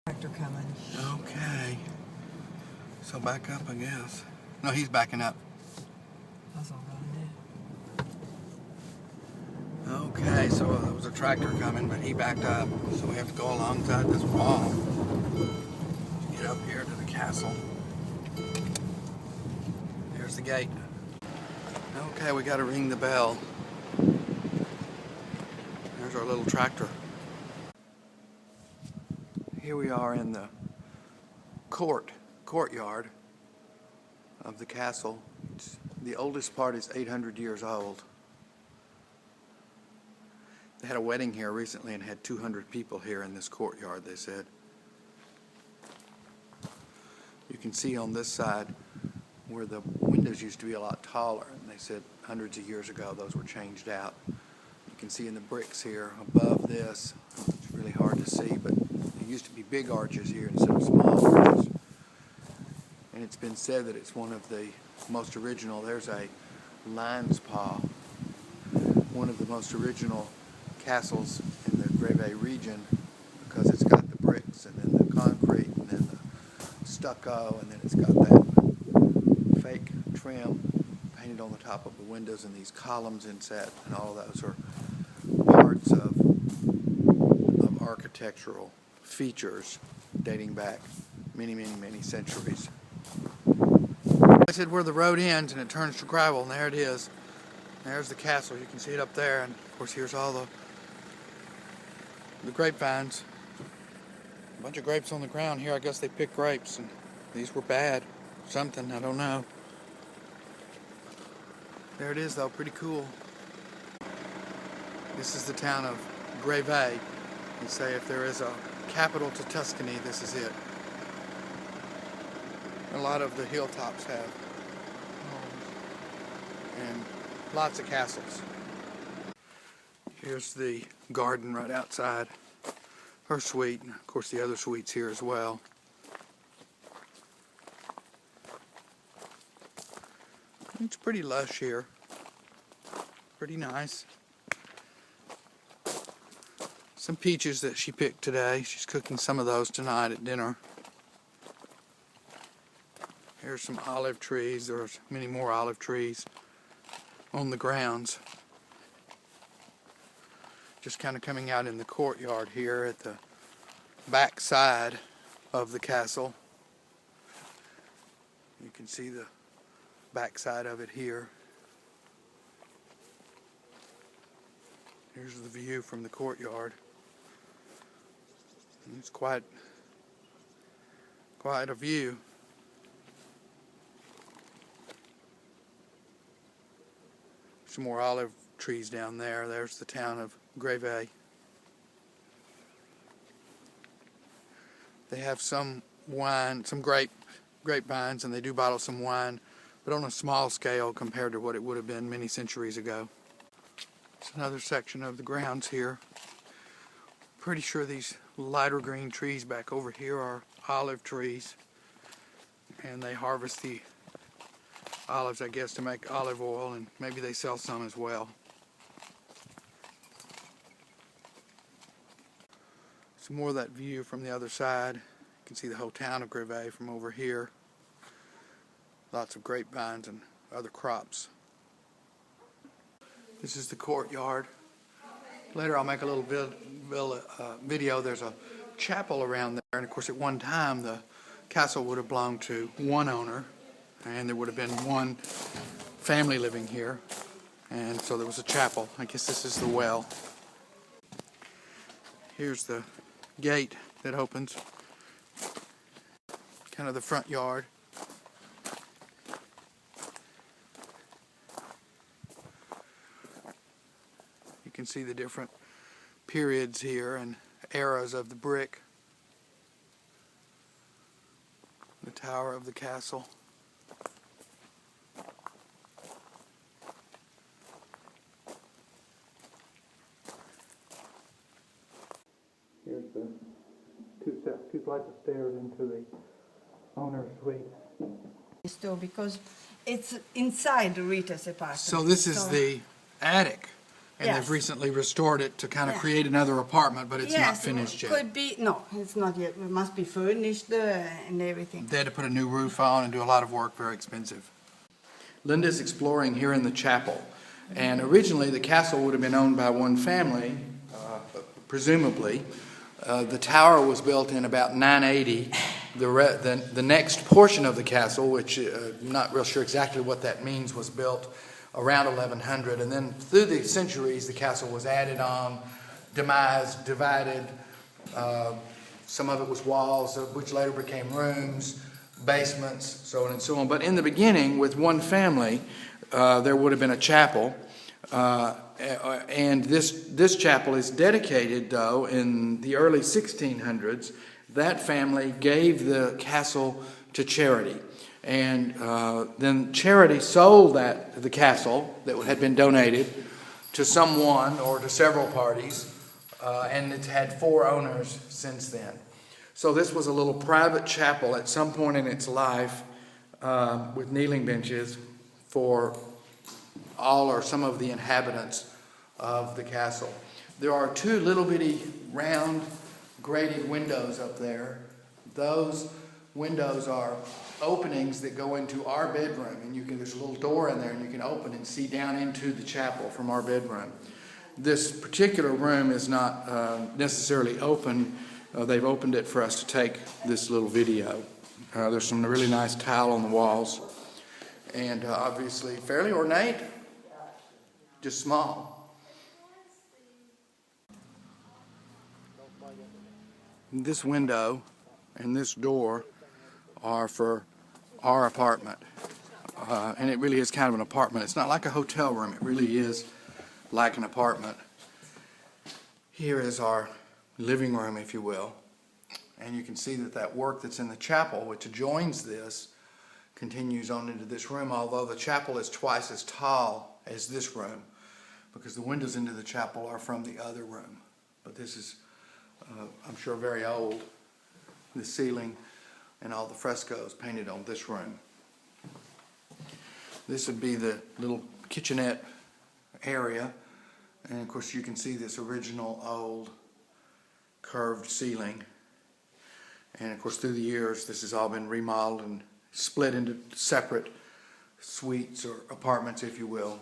Tractor coming. Okay. So back up, I guess. No, he's backing up. That's all right. Okay, so there was a tractor coming, but he backed up. So we have to go alongside this wall to get up here to the castle. There's the gate. Okay, we got to ring the bell. There's our little tractor. Here we are in the courtyard of the castle. The oldest part is 800 years old. They had a wedding here recently and had 200 people here in this courtyard, they said. You can see on this side where the windows used to be a lot taller, and they said hundreds of years ago those were changed out. You can see in the bricks here above this, it's really hard to see, but there used to be big arches here instead of small arches. And it's been said that it's one of the most original. There's a lion's paw, one of the most original castles in the Greve region, because it's got the bricks and then the concrete and then the stucco, and then it's got that fake trim painted on the top of the windows and these columns inset, and all of those are parts of architectural features dating back many, many, many centuries. I said where the road ends and it turns to gravel, and there it is. There's the castle. You can see it up there, and of course here's all the grapevines. A bunch of grapes on the ground here. I guess they picked grapes, and these were bad. Something, I don't know. There it is though, pretty cool. This is the town of Greve. They say if there is a capital to Tuscany, this is it. A lot of the hilltops have homes and lots of castles. Here's the garden right outside her suite, and of course the other suites here as well. It's pretty lush here. Pretty nice. Some peaches that she picked today. She's cooking some of those tonight at dinner. Here's some olive trees. There's many more olive trees on the grounds. Just kind of coming out in the courtyard here at the back side of the castle. You can see the back side of it here. Here's the view from the courtyard. And it's quite a view. Some more olive trees down there. There's the town of Greve. They have some wine, some grapevines, and they do bottle some wine, but on a small scale compared to what it would have been many centuries ago. It's another section of the grounds here. Pretty sure these lighter green trees back over here are olive trees, and they harvest the olives, I guess, to make olive oil, and maybe they sell some as well. Some more of that view from the other side. You can see the whole town of Greve from over here. Lots of grapevines and other crops. This is the courtyard. Later I'll make a little video. There's a chapel around there, and of course at one time the castle would have belonged to one owner, and there would have been one family living here, and so there was a chapel. I guess this is the well. Here's the gate that opens, kind of the front yard. You can see the different periods here and eras of the brick. The tower of the castle. Here's the two flights of stairs into the owner's suite. Because it's inside Rita's apartment. So this is the attic And they've recently restored it to kind of create another apartment, but it's not finished yet. Could be. No, it's not yet. It must be furnished and everything. They had to put a new roof on and do a lot of work, very expensive. Linda's exploring here in the chapel. And originally the castle would have been owned by one family, presumably. The tower was built in about 980. The next portion of the castle, which I'm not real sure exactly what that means, was built around 1100. And then through the centuries, the castle was added on, demised, divided. Some of it was walls, which later became rooms, basements, so on and so on. But in the beginning, with one family, there would have been a chapel. And this chapel is dedicated, though, in the early 1600s. That family gave the castle to charity. And then charity sold the castle that had been donated to someone or to several parties. And it's had 4 owners since then. So this was a little private chapel at some point in its life with kneeling benches for all or some of the inhabitants of the castle. There are 2 little bitty round grated windows up there. Those windows are openings that go into our bedroom, and there's a little door in there, and you can open and see down into the chapel from our bedroom. This particular room is not necessarily open. They've opened it for us to take this little video. There's some really nice tile on the walls, and obviously fairly ornate, just small. This window and this door are for our apartment, and it really is kind of an apartment. It's not like a hotel room. It really is like an apartment. Here is our living room, if you will, and you can see that work that's in the chapel, which adjoins this, continues on into this room, although the chapel is twice as tall as this room, because the windows into the chapel are from the other room. But this is, I'm sure, very old. The ceiling and all the frescoes painted on this room. This would be the little kitchenette area, and of course you can see this original old curved ceiling. And of course through the years this has all been remodeled and split into separate suites or apartments, if you will.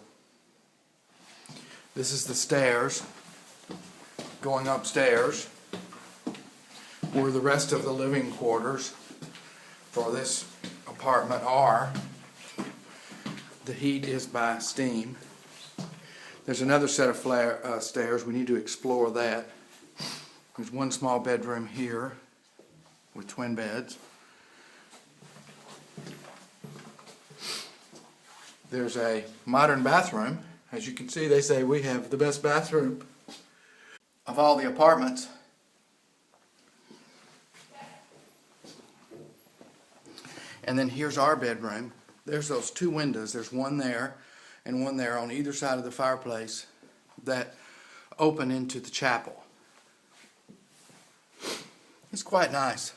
This is the stairs going upstairs, where the rest of the living quarters for this apartment are. The heat is by steam. There's another set of stairs. We need to explore that. There's one small bedroom here with twin beds. There's a modern bathroom. As you can see, they say we have the best bathroom of all the apartments. And then here's our bedroom. There's those 2 windows. There's one there and one there on either side of the fireplace that open into the chapel. It's quite nice.